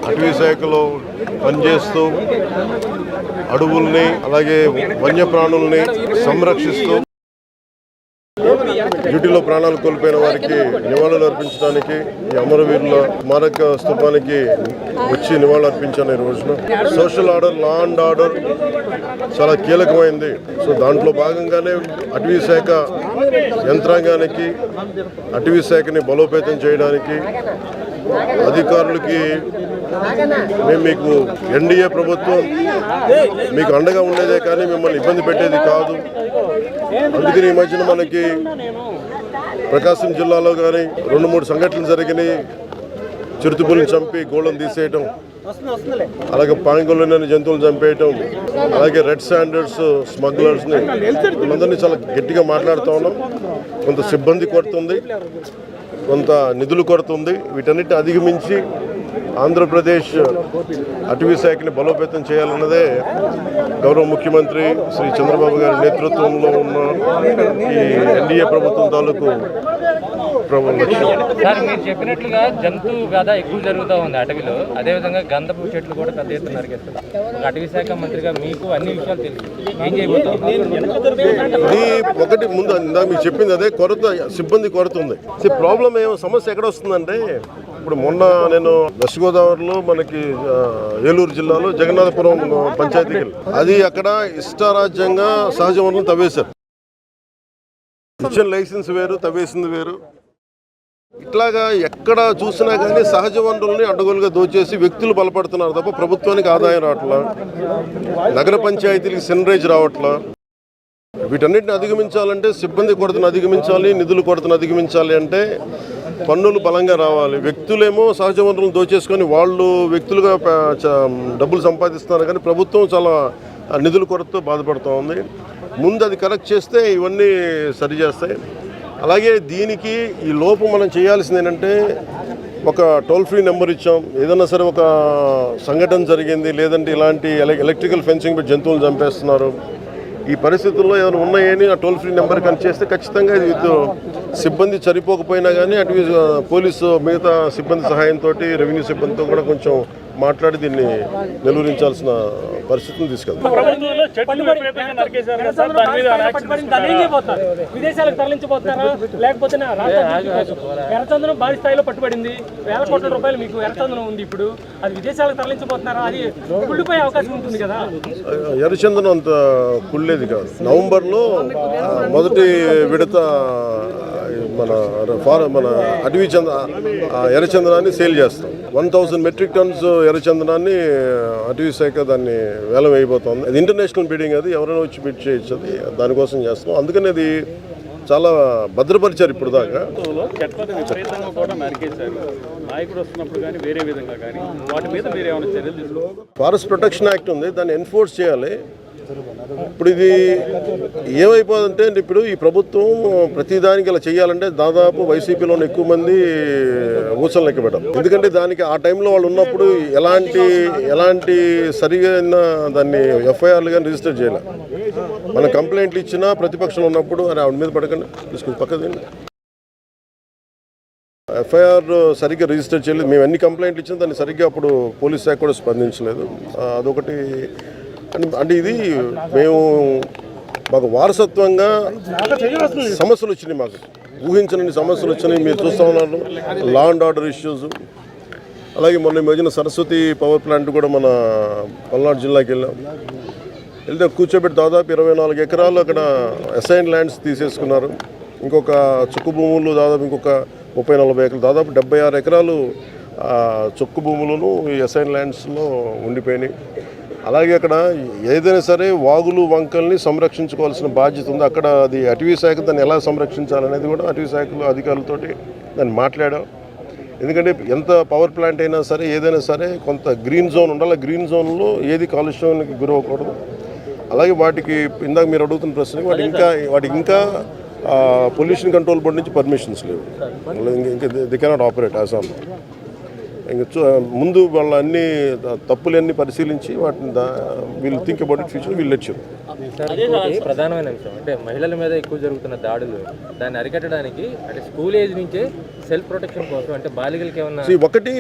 అటవీ శాఖలో పనిచేస్తూ అడవుల్ని అలాగే వన్యప్రాణుల్ని సంరక్షిస్తూ డ్యూటీలో ప్రాణాలు కోల్పోయిన వారికి నివాళులు అర్పించడానికి ఈ అమరవీరుల స్మారక స్థూపానికి వచ్చి నివాళులు అర్పించాను ఈ రోజున. Social order, law and order చాలా కీలకమైంది. సో దాంట్లో భాగంగానే అటవీ శాఖ యంత్రాంగానికి, అటవీ శాఖని బలోపేతం చేయడానికి అధికారులకి మేము మీకు ఎన్డీఏ ప్రభుత్వం మీకు అండగా ఉండేదే కానీ మిమ్మల్ని ఇబ్బంది పెట్టేది కాదు. అందుకని ఈ మధ్యన మనకి ప్రకాశం జిల్లాలో కానీ 2-3 సంఘటనలు జరిగినాయి. చిరుతపులిని చంపి గోళ్ళను తీసేయటం, అలాగే పాంగుల్లోని జంతువులు చంపేయటం, అలాగే రెడ్ శాండర్స్ స్మగ్లర్స్ని అందరినీ చాలా గట్టిగా మాట్లాడుతూ ఉన్నాం. కొంత సిబ్బంది కొరత ఉంది, కొంత నిధులు కొరత ఉంది. వీటన్నిటిని అధిగమించి ఆంధ్రప్రదేశ్ అటవీ శాఖని బలోపేతం చేయాలన్నదే గౌరవ ముఖ్యమంత్రి శ్రీ చంద్రబాబు గారి నేతృత్వంలో ఉన్న ఈ ఎన్డీఏ ప్రభుత్వం తాలూకు లక్ష్యం. సార్, మీరు చెప్పినట్లుగా జంతు వ్యధ ఎక్కువ జరుగుతూ ఉంది అటవీలో. అదేవిధంగా గంధపు చెట్లు కూడా పెద్ద ఎత్తున నరికేస్తారు. అటవీ శాఖ మంత్రిగా మీకు అన్ని విషయాలు తెలుసు, ఏం చేయబోతాం? ఇది ఒకటి ముందు ఇందాక మీకు చెప్పింది అదే, కొరత, సిబ్బంది కొరత ఉంది. ప్రాబ్లం సమస్య ఎక్కడ వస్తుందంటే, ఇప్పుడు మొన్న నేను వెస్ట్ గోదావరిలో మనకి ఏలూరు జిల్లాలో జగన్నాథపురం పంచాయతీకి అది అక్కడ ఇష్టారాజ్యంగా సహజ వనరులు తవ్వేశారు. ఇచ్చిన లైసెన్స్ వేరు, తవ్వేసింది వేరు. ఇట్లాగా ఎక్కడ చూసినా కానీ సహజ వనరుల్ని అడ్డగోలుగా దోచేసి వ్యక్తులు బలపడుతున్నారు తప్ప ప్రభుత్వానికి ఆదాయం రావట్లా, నగర పంచాయతీలకి సెనరేజ్ రావట్లా. వీటన్నిటిని అధిగమించాలంటే సిబ్బంది కొరతను అధిగమించాలి, నిధుల కొరతను అధిగమించాలి అంటే పన్నులు బలంగా రావాలి. వ్యక్తులేమో సహజ వనరులను దోచేసుకొని వాళ్ళు వ్యక్తులుగా డబ్బులు సంపాదిస్తున్నారు, కానీ ప్రభుత్వం చాలా నిధుల కొరతతో బాధపడుతూ ఉంది. ముందు అది కరెక్ట్ చేస్తే ఇవన్నీ సరిచేస్తాయి. అలాగే దీనికి ఈ లోపు మనం చేయాల్సింది ఏంటంటే, ఒక టోల్ ఫ్రీ నెంబర్ ఇచ్చాం. ఏదైనా సరే ఒక సంఘటన జరిగింది, లేదంటే ఇలాంటి ఎలక్ట్రికల్ ఫెన్సింగ్ పెట్టి జంతువులు చంపేస్తున్నారు, ఈ పరిస్థితుల్లో ఏమైనా ఉన్నాయని ఆ టోల్ ఫ్రీ నెంబర్ కానీ చేస్తే ఖచ్చితంగా ఇది సిబ్బంది సరిపోకపోయినా కానీ అటు పోలీసు మిగతా సిబ్బంది సహాయంతో, రెవెన్యూ సిబ్బందితో కూడా కొంచెం మాట్లాడి దీన్ని నిలువరించాల్సిన పరిస్థితిని తీసుకెళ్తాం. విదేశాలకు తరలించబోతున్నారా లేకపోతే ఎర్రచందనం భారీ స్థాయిలో పట్టుబడింది, వేల కోట్ల రూపాయలు మీకు ఎర్రచందనం ఉంది, ఇప్పుడు అది విదేశాలకు తరలించబోతున్నారా? అది కుళ్ళిపోయే అవకాశం ఉంటుంది కదా. ఎర్రచందనం అంత కుళ్ళేది కాదు. నవంబర్లో మొదటి విడత మన అటవీ ఎర్రచందనాన్ని సేల్ చేస్తాం. 1000 మెట్రిక్ టన్స్ ఎర్రచందనాన్ని అటవీ శాఖ దాన్ని వేలం వేయబోతోంది. అది ఇంటర్నేషనల్ బిడ్డింగ్, అది ఎవరైనా వచ్చి బిడ్ చేయొచ్చు, అది దానికోసం చేస్తాం. అందుకని అది చాలా భద్రపరిచారు ఇప్పుడు దాకా. విపరీతంగా కూడా నరికేశారు, నాయకుడు వస్తున్నప్పుడు కానీ వేరే విధంగా కానీ వాటి మీద మీరు ఏమైనా చర్యలు తీసుకోవాలి? ఫారెస్ట్ ప్రొటెక్షన్ యాక్ట్ ఉంది, దాన్ని ఎన్ఫోర్స్ చేయాలి. ఇప్పుడు ఇది ఏమైపోతుందంటే, ఇప్పుడు ఈ ప్రభుత్వం ప్రతిదానికి ఇలా చేయాలంటే దాదాపు వైసీపీలో ఎక్కువ మంది ఊసలు లెక్క పెట్టారు. ఎందుకంటే దానికి ఆ టైంలో వాళ్ళు ఉన్నప్పుడు ఎలాంటి సరిగైన దాన్ని ఎఫ్ఐఆర్లు కానీ రిజిస్టర్ చేయాలి. మనం కంప్లైంట్లు ఇచ్చినా ప్రతిపక్షంలో ఉన్నప్పుడు అని ఆవిడ మీద పడకండి, తీసుకుని పక్కది ఎఫ్ఐఆర్ సరిగ్గా రిజిస్టర్ చేయలేదు. మేము ఎన్ని కంప్లైంట్లు ఇచ్చినా దాన్ని సరిగ్గా అప్పుడు పోలీస్ శాఖ కూడా స్పందించలేదు. అదొకటి. అంటే ఇది మాకు వారసత్వంగా సమస్యలు వచ్చినాయి, మాకు ఊహించని సమస్యలు వచ్చినాయి. మీరు చూస్తూ ఉన్నారు లా అండ్ ఆర్డర్ ఇష్యూస్. అలాగే మొన్న మధ్యన సరస్వతి పవర్ ప్లాంట్ కూడా మన పల్నాడు జిల్లాకి వెళ్తే కూర్చోబెట్టి దాదాపు 24 ఎకరాలు అక్కడ అసైన్ ల్యాండ్స్ తీసేసుకున్నారు. ఇంకొక చుక్కు భూములు దాదాపు ఇంకొక 30-40 ఎకరాలు, దాదాపు 76 ఎకరాలు చుక్కు భూములను ఈ అసైన్ ల్యాండ్స్లో ఉండిపోయినాయి. అలాగే అక్కడ ఏదైనా సరే వాగులు వంకల్ని సంరక్షించుకోవాల్సిన బాధ్యత ఉంది. అక్కడ అది అటవీ శాఖ దాన్ని ఎలా సంరక్షించాలనేది కూడా అటవీ శాఖలో అధికారులతోటి దాన్ని మాట్లాడాం. ఎందుకంటే ఎంత పవర్ ప్లాంట్ అయినా సరే ఏదైనా సరే కొంత గ్రీన్ జోన్ ఉండాలి. గ్రీన్ జోన్లో ఏది కాలుష్యానికి గురవ్వకూడదు. అలాగే వాటికి ఇందాక మీరు అడుగుతున్న ప్రశ్న, వాటికి ఇంకా పొల్యూషన్ కంట్రోల్ బోర్డు నుంచి పర్మిషన్స్ లేవు. ఇంకా the cannot operate as on. ముందు వాళ్ళ అన్ని తప్పులన్నీ పరిశీలించి వాటిని వీళ్ళు థింక్ అబౌట్ ఇట్ ఫ్యూచర్ వీళ్ళు లెట్ ప్రధానమైన అంశం అంటే మహిళల మీద ఎక్కువ జరుగుతున్న దాడులు దాన్ని అరికట్టడానికి అంటే స్కూల్ ఏజ్ నుంచే సెల్ఫ్ ప్రొటెక్షన్ కోసం అంటే బాలికలకి ఏమన్నా ఒకటి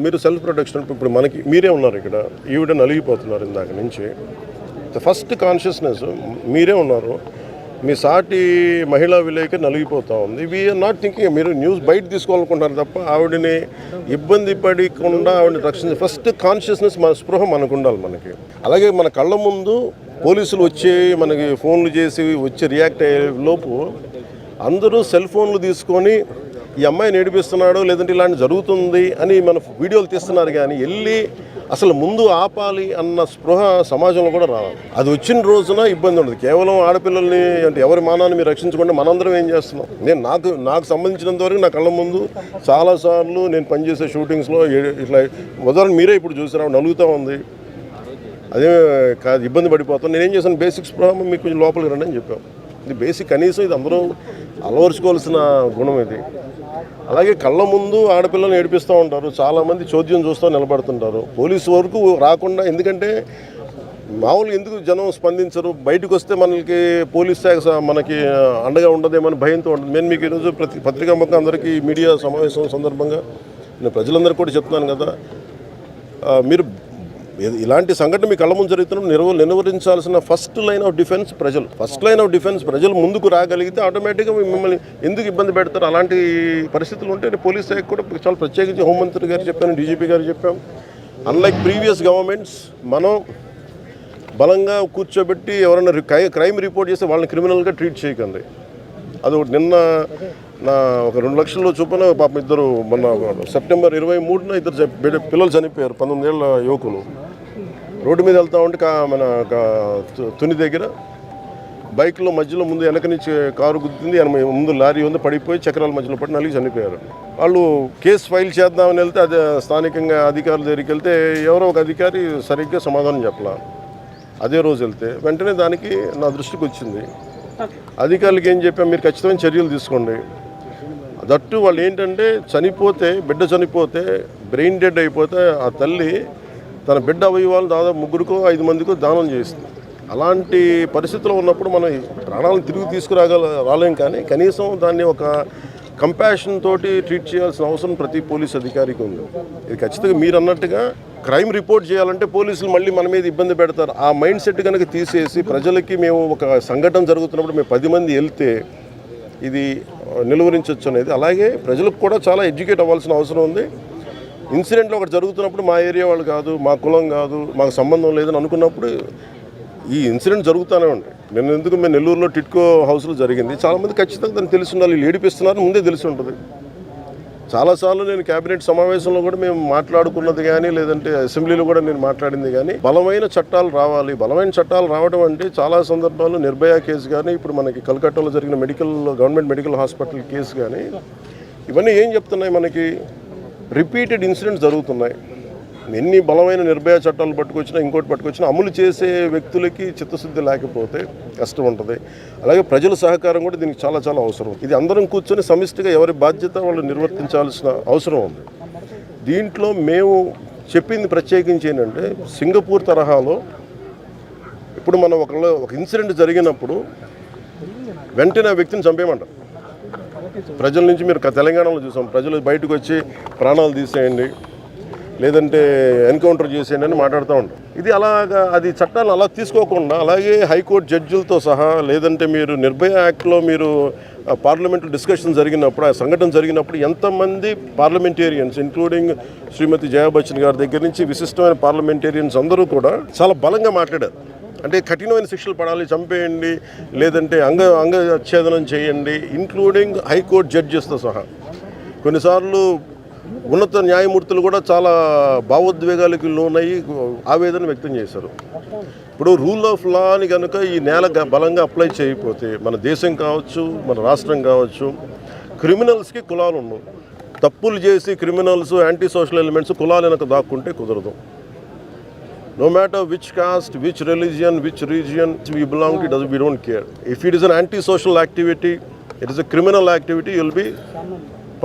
మీరు సెల్ఫ్ ప్రొటెక్షన్ ఇప్పుడు మనకి మీరే ఉన్నారు ఇక్కడ ఈవిడ నలిగిపోతున్నారు ఇందాక నుంచి ఫస్ట్ కాన్షియస్నెస్ మీరే ఉన్నారు మీ సాటి మహిళా విలేకరి నలిగిపోతూ ఉంది వీఆర్ నాట్ థింకింగ్ మీరు న్యూస్ బయట తీసుకోవాలనుకుంటున్నారు తప్ప ఆవిడని ఇబ్బంది పడకుండా ఆవిడని రక్షించే ఫస్ట్ కాన్షియస్నెస్ మన స్పృహ మనకు ఉండాలి మనకి అలాగే మన కళ్ళ ముందు పోలీసులు వచ్చి మనకి ఫోన్లు చేసి వచ్చి రియాక్ట్ అయ్యే లోపు అందరూ సెల్ ఫోన్లు తీసుకొని ఈ అమ్మాయిని ఏడిపిస్తున్నాడు లేదంటే ఇలాంటి జరుగుతుంది అని మన వీడియోలు తీస్తున్నారు కానీ వెళ్ళి అసలు ముందు ఆపాలి అన్న స్పృహ సమాజంలో కూడా రావాలి అది వచ్చిన రోజున ఇబ్బంది ఉండదు కేవలం ఆడపిల్లల్ని అంటే ఎవరి మానాన్ని మీరు రక్షించకుండా మనందరం ఏం చేస్తున్నాం నేను నాకు సంబంధించినంత వరకు నా కళ్ళ ముందు చాలాసార్లు నేను పనిచేసే షూటింగ్స్లో ఇట్లా ఉదాహరణ మీరే ఇప్పుడు చూసారా నలుగుతూ ఉంది అదే కాదు ఇబ్బంది పడిపోతాం నేనేం చేశాను బేసిక్స్ స్పృహ మీకు కొంచెం లోపలికి రండి అని చెప్పాం ఇది బేసిక్ కనీసం ఇది అందరూ అలవరుచుకోవాల్సిన గుణం ఇది అలాగే కళ్ళ ముందు ఆడపిల్లలను ఏడిపిస్తూ ఉంటారు చాలామంది చోద్యం చూస్తూ నిలబడుతుంటారు పోలీసు వరకు రాకుండా ఎందుకంటే మామూలుగా ఎందుకు జనం స్పందించరు బయటకు వస్తే మనకి పోలీస్ శాఖ మనకి అండగా ఉండదేమని భయంతో ఉంటుంది నేను మీకు ఈరోజు పత్రికాముఖంగా అందరికీ మీడియా సమావేశం సందర్భంగా నేను ప్రజలందరికీ కూడా చెప్తున్నాను కదా మీరు ఇలాంటి సంఘటన మీ కళ్ళ ముందు జరుగుతున్నప్పుడు నిలువరించాల్సిన ఫస్ట్ లైన్ ఆఫ్ డిఫెన్స్ ప్రజలు ముందుకు రాగలిగితే ఆటోమేటిక్గా మిమ్మల్ని ఎందుకు ఇబ్బంది పెడతారు అలాంటి పరిస్థితులు ఉంటే పోలీస్ శాఖ కూడా చాలా ప్రత్యేకించి హోంమంత్రి గారు చెప్పాను డీజీపీ గారు చెప్పాం అన్లైక్ ప్రీవియస్ గవర్నమెంట్స్ మనం బలంగా కూర్చోబెట్టి ఎవరైనా క్రైమ్ రిపోర్ట్ చేస్తే వాళ్ళని క్రిమినల్గా ట్రీట్ చేయకండి అది నిన్న ఒక 2 లక్షల చొప్పున పాపం ఇద్దరు మొన్న సెప్టెంబర్ 23న ఇద్దరు పిల్లలు చనిపోయారు 19 ఏళ్ళ యువకులు రోడ్డు మీద వెళ్తా ఉంటే మన తుని దగ్గర బైక్లో మధ్యలో ముందు వెనక నుంచి కారు గుద్దింది ముందు లారీ ఉంది పడిపోయి చక్రాల మధ్యలో పడి నలిగి చనిపోయారు వాళ్ళు కేసు ఫైల్ చేద్దామని వెళ్తే అది స్థానికంగా అధికారుల దగ్గరికి వెళ్తే ఎవరో ఒక అధికారి సరిగ్గా సమాధానం చెప్పలా అదే రోజు వెళ్తే వెంటనే దానికి నా దృష్టికి వచ్చింది అధికారులకు ఏం చెప్పాం మీరు ఖచ్చితమైన చర్యలు తీసుకోండి దట్టు వాళ్ళు ఏంటంటే బిడ్డ చనిపోతే బ్రెయిన్ డెడ్ అయిపోతే ఆ తల్లి తన బిడ్డ అవయవాలు దాదాపు 3-5 మందికో దానం చేస్తుంది అలాంటి పరిస్థితుల్లో ఉన్నప్పుడు మనం ప్రాణాలను తిరిగి రాలేం కానీ కనీసం దాన్ని ఒక కంపాషన్ తోటి ట్రీట్ చేయాల్సిన అవసరం ప్రతి పోలీస్ అధికారికి ఉంది ఇది ఖచ్చితంగా మీరు అన్నట్టుగా క్రైమ్ రిపోర్ట్ చేయాలంటే పోలీసులు మళ్ళీ మన మీద ఇబ్బంది పెడతారు ఆ మైండ్ సెట్ కనుక తీసేసి ప్రజలకి మేము ఒక సంఘటన జరుగుతున్నప్పుడు మేము 10 మంది వెళ్తే ఇది నిలువరించవచ్చు అనేది అలాగే ప్రజలకు కూడా చాలా ఎడ్యుకేట్ అవ్వాల్సిన అవసరం ఉంది ఇన్సిడెంట్లో ఒకటి జరుగుతున్నప్పుడు మా ఏరియా వాళ్ళు కాదు మా కులం కాదు మాకు సంబంధం లేదని అనుకున్నప్పుడు ఈ ఇన్సిడెంట్ జరుగుతూనే ఉంటాయి మేము నెల్లూరులో టిట్కో హౌస్లో జరిగింది చాలామంది ఖచ్చితంగా దాన్ని తెలిసి ఉండాలి వీళ్ళు ఏడిపిస్తున్నారు ముందే తెలిసి ఉంటుంది చాలాసార్లు నేను కేబినెట్ సమావేశంలో కూడా మేము మాట్లాడుకున్నది కానీ లేదంటే అసెంబ్లీలో కూడా నేను మాట్లాడింది కానీ బలమైన చట్టాలు రావడం అంటే చాలా సందర్భాల్లో నిర్భయ కేసు కానీ ఇప్పుడు మనకి కలకట్టాలో జరిగిన గవర్నమెంట్ మెడికల్ హాస్పిటల్ కేసు కానీ ఇవన్నీ ఏం చెప్తున్నాయి మనకి రిపీటెడ్ ఇన్సిడెంట్స్ జరుగుతున్నాయి ఎన్ని బలమైన నిర్భయ చట్టాలు పట్టుకొచ్చినా ఇంకోటి పట్టుకొచ్చినా అమలు చేసే వ్యక్తులకి చిత్తశుద్ధి లేకపోతే కష్టం ఉంటుంది అలాగే ప్రజల సహకారం కూడా దీనికి చాలా చాలా అవసరం ఇది అందరం కూర్చొని సమిష్టిగా ఎవరి బాధ్యత వాళ్ళు నిర్వర్తించాల్సిన అవసరం ఉంది దీంట్లో మేము చెప్పింది ప్రత్యేకించి ఏంటంటే సింగపూర్ తరహాలో ఇప్పుడు మనం ఒక ఇన్సిడెంట్ జరిగినప్పుడు వెంటనే ఆ వ్యక్తిని చంపేయమంటారు ప్రజల నుంచి మీరు తెలంగాణలో చూసాం ప్రజలు బయటకు వచ్చి ప్రాణాలు తీసేయండి లేదంటే ఎన్కౌంటర్ చేసేయండి అని మాట్లాడుతూ ఉంటాం ఇది అలాగా అది చట్టాలను అలా తీసుకోకుండా అలాగే హైకోర్టు జడ్జిలతో సహా లేదంటే మీరు నిర్భయ యాక్ట్లో మీరు పార్లమెంటు డిస్కషన్ జరిగినప్పుడు ఆ సంఘటన జరిగినప్పుడు ఎంతమంది పార్లమెంటేరియన్స్ ఇంక్లూడింగ్ శ్రీమతి జయా బచ్చన్ గారి దగ్గర నుంచి విశిష్టమైన పార్లమెంటేరియన్స్ అందరూ కూడా చాలా బలంగా మాట్లాడారు అంటే కఠినమైన శిక్షలు పడాలి చంపేయండి లేదంటే అంగచ్ఛేదనం చేయండి ఇంక్లూడింగ్ హైకోర్టు జడ్జెస్తో సహా కొన్నిసార్లు ఉన్నత న్యాయమూర్తులు కూడా చాలా భావోద్వేగాలకు లోనయ్యి ఆవేదన వ్యక్తం చేశారు ఇప్పుడు రూల్ ఆఫ్ లా అని కనుక ఈ నేల బలంగా అప్లై చేయకపోతే మన దేశం కావచ్చు మన రాష్ట్రం కావచ్చు క్రిమినల్స్కి కులాలు ఉండవు తప్పులు చేసి క్రిమినల్స్ యాంటీ సోషల్ ఎలిమెంట్స్ కులాలు వెనక దాక్కుంటే కుదరదు no matter which caste, which religion, which region we belong to, we don't care. If it is an anti-social activity, it is a criminal activity, you will be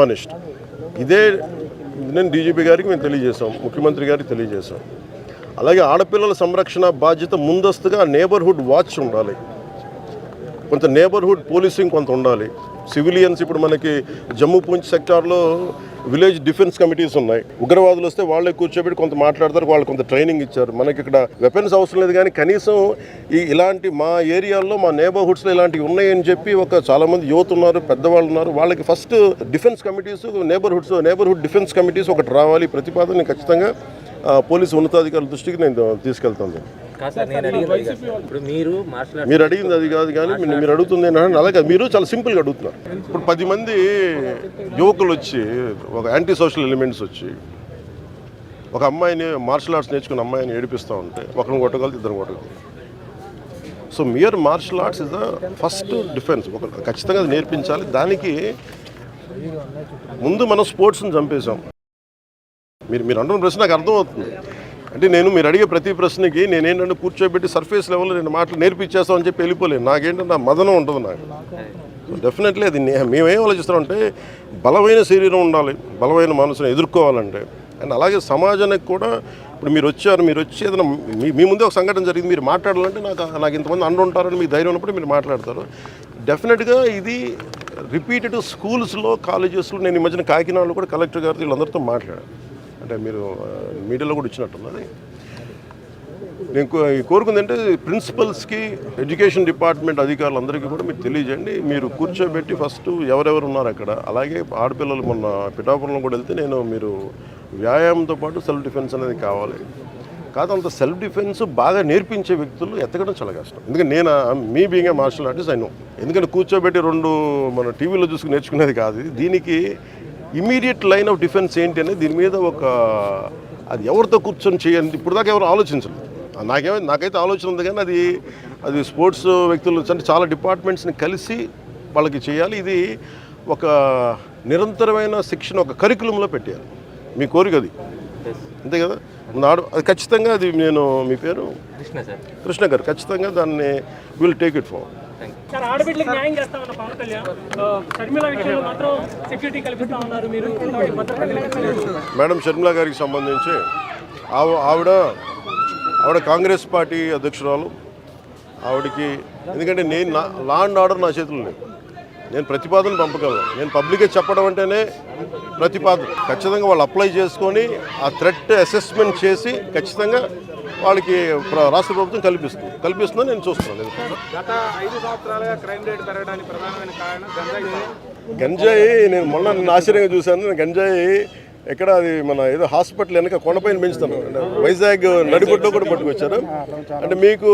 punished. ఇదే నేను DGP గారికి మేము తెలియజేశాం, ముఖ్యమంత్రి గారికి తెలియజేశాం. అలాగే ఆడపిల్లల సంరక్షణ బాధ్యత ముందస్తుగా నేబర్హుడ్ వాచ్ ఉండాలి, కొంత నేబర్హుడ్ పోలీసింగ్ కొంత ఉండాలి. సివిలియన్స్ ఇప్పుడు మనకి జమ్మూ పూంచ్ సెక్టార్లో విలేజ్ డిఫెన్స్ కమిటీస్ ఉన్నాయి. ఉగ్రవాదులు వస్తే వాళ్ళే కూర్చోబెట్టి కొంత మాట్లాడతారు, వాళ్ళు కొంత ట్రైనింగ్ ఇచ్చారు. మనకి ఇక్కడ వెపన్స్ అవసరం లేదు, కానీ కనీసం ఇలాంటి మా ఏరియాల్లో మా నేబర్హుడ్స్లో ఇలాంటివి ఉన్నాయని చెప్పి చాలామంది యువత ఉన్నారు, పెద్దవాళ్ళు ఉన్నారు, వాళ్ళకి first defence committees neighbourhood defence committees ఒకటి రావాలి. ప్రతిపాదన ఖచ్చితంగా పోలీసు ఉన్నతాధికారుల దృష్టికి నేను తీసుకెళ్తాను. మీరు అడిగింది అది కాదు, కానీ మీరు అడుగుతుంది ఏంటంటే అలాగే మీరు చాలా సింపుల్గా అడుగుతున్నారు. ఇప్పుడు 10 మంది యువకులు వచ్చి, ఒక యాంటీ సోషల్ ఎలిమెంట్స్ వచ్చి ఒక అమ్మాయిని మార్షల్ ఆర్ట్స్ నేర్చుకున్న అమ్మాయిని ఏడిపిస్తూ ఉంటే ఒకరిని కొట్టగలదు, ఇద్దరు కొట్టగలదు. So mere martial arts is the first defence. ఖచ్చితంగా అది నేర్పించాలి. దానికి ముందు మనం స్పోర్ట్స్ని చంపేశాం. మీరు అంటున్న ప్రశ్న నాకు అర్థమవుతుంది. అంటే మీరు అడిగే ప్రతి ప్రశ్నకి నేనేంటంటే కూర్చోబెట్టి సర్ఫేస్ లెవెల్లో నేను మాటలు నేర్పించేస్తామని చెప్పి వెళ్ళిపోలేను. నాకేంటంటే నా మదనం ఉంటుంది నాకు. డెఫినెట్లీ అది మేమేం ఆలోచిస్తామంటే బలమైన శరీరం ఉండాలి, బలమైన మనసును ఎదుర్కోవాలంటే. అండ్ అలాగే సమాజానికి కూడా ఇప్పుడు మీరు వచ్చి ఏదైనా మీ ముందే ఒక సంఘటన జరిగింది, మీరు మాట్లాడాలంటే నాకు ఇంతమంది అండ ఉంటారని మీకు ధైర్యం ఉన్నప్పుడు మీరు మాట్లాడతారు. డెఫినెట్గా ఇది రిపీటెడ్ స్కూల్స్లో, కాలేజెస్లో, నేను ఈ మధ్యన కాకినాడలో కూడా కలెక్టర్ గారితో వీళ్ళందరితో మాట్లాడాను. అంటే మీరు మీడియాలో కూడా ఇచ్చినట్టున్నది. నేను కోరుకుందంటే ప్రిన్సిపల్స్కి, ఎడ్యుకేషన్ డిపార్ట్మెంట్ అధికారులందరికీ కూడా మీరు తెలియజేయండి. మీరు కూర్చోబెట్టి ఫస్ట్ ఎవరెవరు ఉన్నారు అక్కడ. అలాగే ఆడపిల్లలు మొన్న పిఠాపురంలో కూడా వెళ్తే మీరు వ్యాయామంతో పాటు సెల్ఫ్ డిఫెన్స్ అనేది కావాలి. కాదు, అంత సెల్ఫ్ డిఫెన్స్ బాగా నేర్పించే వ్యక్తులు ఎత్తకడం చాలా కష్టం. ఎందుకంటే మీ బీయింగ్ ఏ మార్షల్ ఆర్టిస్ట్ అయినా, ఎందుకంటే కూర్చోబెట్టి 2 మన టీవీలో చూసుకుని నేర్చుకునేది కాదు. దీనికి ఇమీడియట్ లైన్ ఆఫ్ డిఫెన్స్ ఏంటి అనేది దీని మీద అది ఎవరితో కూర్చొని చేయండి ఇప్పుడు దాకా ఎవరు ఆలోచించలేదు. నాకైతే ఆలోచన ఉంది, కానీ అది స్పోర్ట్స్ వ్యక్తులు అంటే చాలా డిపార్ట్మెంట్స్ని కలిసి వాళ్ళకి చేయాలి. ఇది ఒక నిరంతరమైన శిక్షణ, ఒక కరికులంలో పెట్టాలి. మీ కోరిక అది అంతే కదా. అది ఖచ్చితంగా అది మీ పేరు కృష్ణ గారు, ఖచ్చితంగా దాన్ని will take it forward. Sir, ఆడబిడ్డలకు న్యాయం చేస్తామన్న పవన్ కళ్యాణ్ షర్మిల విషయంలో మాత్రం సెక్యూరిటీ కల్పిస్తా ఉన్నారు మీరు. మేడం షర్మిల గారికి సంబంధించి ఆవిడ కాంగ్రెస్ పార్టీ అధ్యక్షురాలు. ఆవిడకి ఎందుకంటే లా అండ్ ఆర్డర్ నా చేతుల్లో లేదు. నేను ప్రతిపాదన పంపగలను. నేను పబ్లిక్గా చెప్పడం అంటేనే ప్రతిపాదన. ఖచ్చితంగా వాళ్ళు అప్లై చేసుకొని ఆ థ్రెట్ అసెస్మెంట్ చేసి ఖచ్చితంగా వాళ్ళకి రాష్ట్ర ప్రభుత్వం కల్పిస్తుందని నేను చూస్తున్నాను. గత 5 సంవత్సరాలుగా క్రైమ్ రేట్ పెరగడానికి ప్రధానమైన కారణం గంజాయి. నేను మొన్న ఆశ్చర్యంగా చూశాను. గంజాయి ఎక్కడ అది మన ఏదో హాస్పిటల్ వెనక కొండపైన పెంచుతాను. వైజాగ్ నడిబొడ్లో కూడా పట్టుకొచ్చారు. అంటే మీకు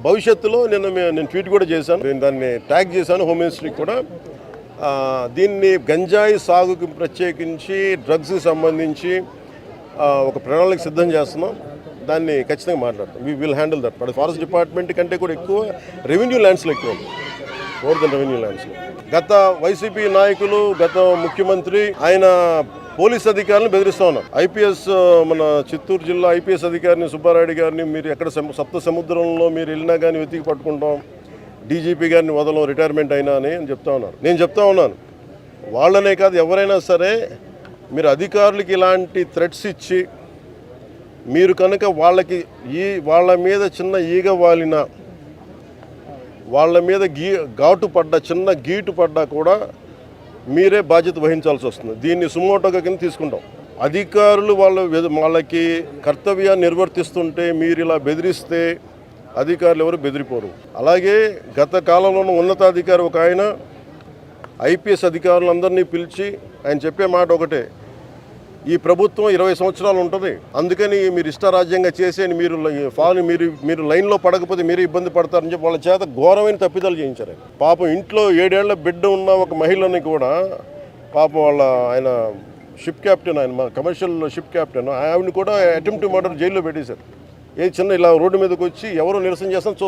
భవిష్యత్తులో నేను ట్వీట్ కూడా చేశాను, నేను దాన్ని ట్యాగ్ చేశాను హోమ్ మినిస్ట్రీకి కూడా. దీన్ని గంజాయి సాగుకి ప్రత్యేకించి డ్రగ్స్కి సంబంధించి ఒక ప్రణాళిక సిద్ధం చేస్తున్నాం. దాన్ని ఖచ్చితంగా మాట్లాడతాం. We will handle that. But forest department కంటే కూడా ఎక్కువ రెవెన్యూ ల్యాండ్స్లో ఎక్కువ ఉంది, మోర్ దెన్ రెవెన్యూ ల్యాండ్స్లో. గత వైసీపీ నాయకులు, గత ముఖ్యమంత్రి ఆయన పోలీస్ అధికారులను బెదిరిస్తూ ఉన్నారు. ఐపీఎస్ మన చిత్తూరు జిల్లా ఐపీఎస్ అధికారిని సుబ్బారెడ్డి గారిని మీరు ఎక్కడ సప్త సముద్రంలో మీరు వెళ్ళినా కానీ వెతికి పట్టుకుంటాం, డీజీపీ గారిని వదలం రిటైర్మెంట్ అయినా అని చెప్తా ఉన్నారు. నేను చెప్తా ఉన్నాను, వాళ్ళనే కాదు ఎవరైనా సరే మీరు అధికారులకి ఇలాంటి థ్రెట్స్ ఇచ్చి మీరు కనుక వాళ్ళ మీద చిన్న ఈగ వాలిన, వాళ్ళ మీద ఘాటు పడ్డా, చిన్న గీటు పడ్డా కూడా మీరే బాధ్యత వహించాల్సి వస్తుంది. దీన్ని సుమోటోగా కింద తీసుకుంటాం. అధికారులు వాళ్ళకి కర్తవ్యాన్ని నిర్వర్తిస్తుంటే మీరు ఇలా బెదిరిస్తే అధికారులు ఎవరు బెదిరిపోరు. అలాగే గత కాలంలో ఉన్నతాధికారి ఒక ఆయన ఐపీఎస్ అధికారులందరినీ పిలిచి ఆయన చెప్పే మాట ఒకటే, ఈ ప్రభుత్వం 20 సంవత్సరాలు ఉంటుంది, అందుకని మీరు ఇష్టారాజ్యంగా చేసేని మీరు లైన్లో పడకపోతే మీరే ఇబ్బంది పడతారని చెప్పి వాళ్ళ చేత ఘోరమైన తప్పిదాలు చేయించారు. పాపం ఇంట్లో 7 ఏళ్ల బిడ్డ ఉన్న ఒక మహిళని కూడా పాపం ఆయన షిప్ క్యాప్టెన్, ఆయన కమర్షియల్ షిప్ క్యాప్టెన్, ఆవిడని కూడా అటెంప్ట్ టు మర్డర్ జైల్లో పెట్టేశారు. చిన్న ఇలా రోడ్డు మీదకి వచ్చి ఎవరో నిరసన చేస్తాను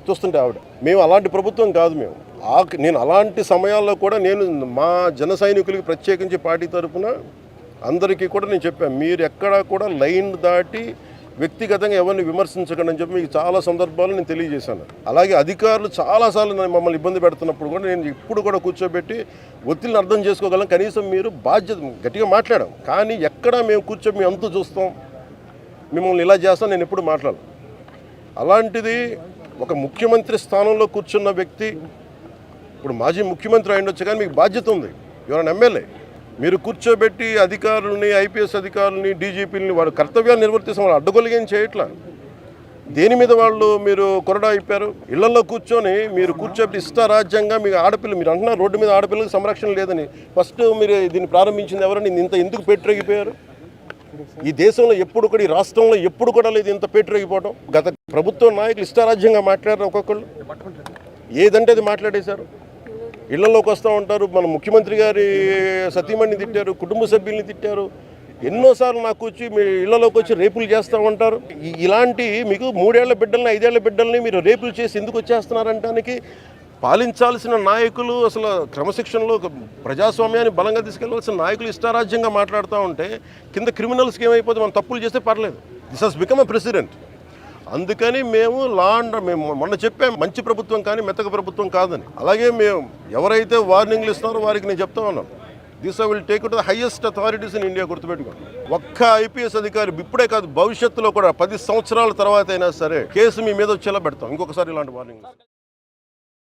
చూస్తుంటే ఆవిడ. మేము అలాంటి ప్రభుత్వం కాదు. నేను అలాంటి సమయాల్లో కూడా నేను మా జన సైనికులకి ప్రత్యేకించి పార్టీ తరఫున అందరికీ కూడా నేను చెప్పాను, మీరు ఎక్కడా కూడా లైన్ దాటి వ్యక్తిగతంగా ఎవరిని విమర్శించకండి అని చెప్పి మీకు చాలా సందర్భాలు నేను తెలియజేశాను. అలాగే అధికారులు చాలాసార్లు మమ్మల్ని ఇబ్బంది పెడుతున్నప్పుడు కూడా నేను ఇప్పుడు కూడా కూర్చోబెట్టి ఒత్తిడిని అర్థం చేసుకోగలం. కనీసం మీరు బాధ్యత గట్టిగా మాట్లాడాం, కానీ ఎక్కడ మేము కూర్చో మేము అంతు చూస్తాం, మిమ్మల్ని ఇలా చేస్తాం నేను ఎప్పుడు మాట్లాడను. అలాంటిది ఒక ముఖ్యమంత్రి స్థానంలో కూర్చున్న వ్యక్తి, ఇప్పుడు మాజీ ముఖ్యమంత్రి అయ్యుండొచ్చు, కానీ మీకు బాధ్యత ఉంది. ఎవరైనా ఎమ్మెల్యే మీరు కూర్చోబెట్టి అధికారులని, ఐపీఎస్ అధికారులని, డీజీపీలని వాడు కర్తవ్యాలు నిర్వర్తిస్తాం, వాళ్ళు అడ్డగొలిగేం చేయట్లా. దేని మీద వాళ్ళు మీరు కొరడా అయిపోయారు? ఇళ్లలో కూర్చొని మీరు కూర్చోబెట్టి ఇష్టారాజ్యంగా మీకు ఆడపిల్ల, మీరు అంటున్నారు రోడ్డు మీద ఆడపిల్లలకు సంరక్షణ లేదని. ఫస్ట్ మీరు దీన్ని ప్రారంభించింది ఎవరని? ఇంత ఎందుకు పెట్టిరగిపోయారు? ఈ దేశంలో ఎప్పుడు కూడా, ఈ రాష్ట్రంలో ఎప్పుడు కూడా లేదు ఇంత పెట్టిరగిపోవడం. గత ప్రభుత్వ నాయకులు ఇష్టారాజ్యంగా మాట్లాడారు, ఒక్కొక్కళ్ళు ఏదంటే అది మాట్లాడేశారు. ఇళ్లలోకి వస్తూ ఉంటారు, మన ముఖ్యమంత్రి గారి సతీమణిని తిట్టారు, కుటుంబ సభ్యుల్ని తిట్టారు. ఎన్నోసార్లు నాకు వచ్చి మీ ఇళ్లలోకి వచ్చి రేపులు చేస్తూ ఉంటారు. ఇలాంటి మీకు 3 ఏళ్ల బిడ్డల్ని, 5 ఏళ్ల బిడ్డల్ని మీరు రేపులు చేసి ఎందుకు వచ్చేస్తున్నారంటానికి పాలించాల్సిన నాయకులు, అసలు క్రమశిక్షణలో ప్రజాస్వామ్యాన్ని బలంగా తీసుకెళ్లాల్సిన నాయకులు ఇష్టారాజ్యంగా మాట్లాడుతూ ఉంటే కింద క్రిమినల్స్కి ఏమైపోతే మనం తప్పులు చేస్తే పర్లేదు. This has become a president. అందుకని మేము మేము మొన్న చెప్పాం, మంచి ప్రభుత్వం కానీ మెత్తక ప్రభుత్వం కాదని. అలాగే మేము ఎవరైతే వార్నింగ్లు ఇస్తున్నారో వారికి నేను చెప్తా ఉన్నాను, this I will take to the highest authorities in India. గుర్తుపెట్టుకోండి, ఒక్క ఐపీఎస్ అధికారి ఇప్పుడే కాదు, భవిష్యత్తులో కూడా 10 సంవత్సరాల తర్వాత అయినా సరే కేసు మీ మీద వచ్చేలా పెడతాం ఇంకొకసారి ఇలాంటి వార్నింగ్.